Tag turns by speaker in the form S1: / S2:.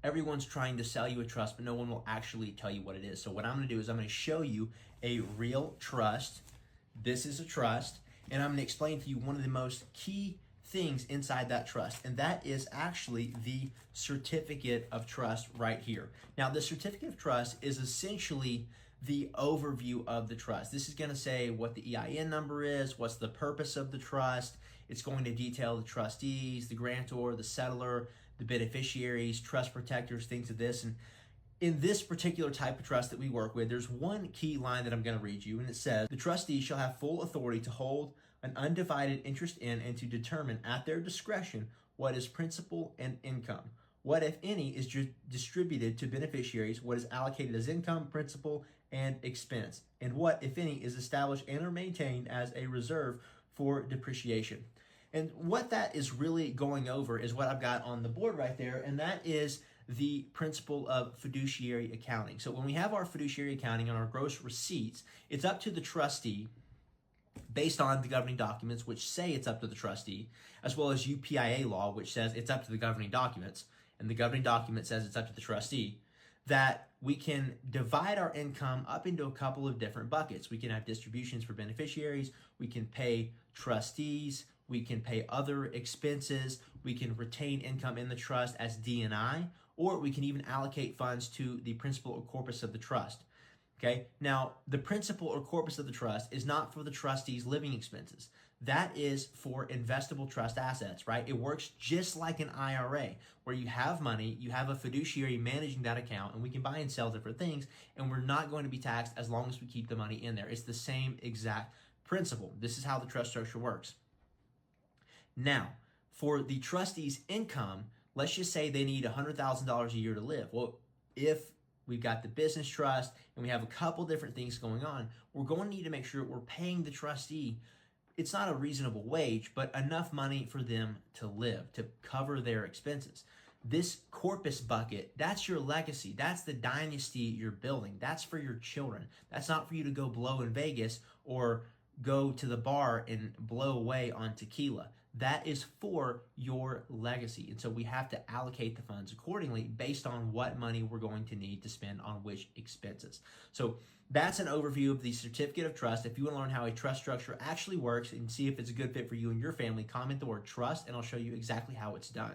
S1: everyone's trying to sell you a trust, but no one will actually tell you what it is. So what I'm going to do is I'm going to show you a real trust. This is a trust, and I'm going to explain to you one of the most key things inside that trust, and that is actually the certificate of trust right here. Now, the certificate of trust is essentially the overview of the trust. This is going to say what the EIN number is, what's the purpose of the trust. It's going to detail the trustees, the grantor, the settlor, the beneficiaries, trust protectors, things of this. And in this particular type of trust that we work with, there's one key line that I'm going to read you, and it says, the trustee shall have full authority to hold an undivided interest in and to determine at their discretion what is principal and income, what, if any, is distributed to beneficiaries, what is allocated as income, principal, and expense, and what, if any, is established and or maintained as a reserve for depreciation. And what that is really going over is what I've got on the board right there, and that is the principle of fiduciary accounting. So when we have our fiduciary accounting on our gross receipts, it's up to the trustee based on the governing documents, which say it's up to the trustee, as well as UPIA law, which says it's up to the governing documents, and the governing document says it's up to the trustee, that we can divide our income up into a couple of different buckets. We can have distributions for beneficiaries, we can pay trustees, we can pay other expenses, we can retain income in the trust as D&I, or we can even allocate funds to the principal or corpus of the trust. Okay, now the principal or corpus of the trust is not for the trustee's living expenses. That is for investable trust assets, right? It works just like an IRA, where you have money, you have a fiduciary managing that account, and we can buy and sell different things, and we're not going to be taxed as long as we keep the money in there. It's the same exact principle. This is how the trust structure works. Now, for the trustee's income, let's just say they need $100,000 a year to live. Well, if we've got the business trust and we have a couple different things going on, we're going to need to make sure we're paying the trustee, it's not a reasonable wage, but enough money for them to live, to cover their expenses. This corpus bucket, that's your legacy. That's the dynasty you're building. That's for your children. That's not for you to go blow in Vegas or go to the bar and blow away on tequila. That is for your legacy. And so we have to allocate the funds accordingly based on what money we're going to need to spend on which expenses. So that's an overview of the certificate of trust. If you want to learn how a trust structure actually works and see if it's a good fit for you and your family, comment the word trust and I'll show you exactly how it's done.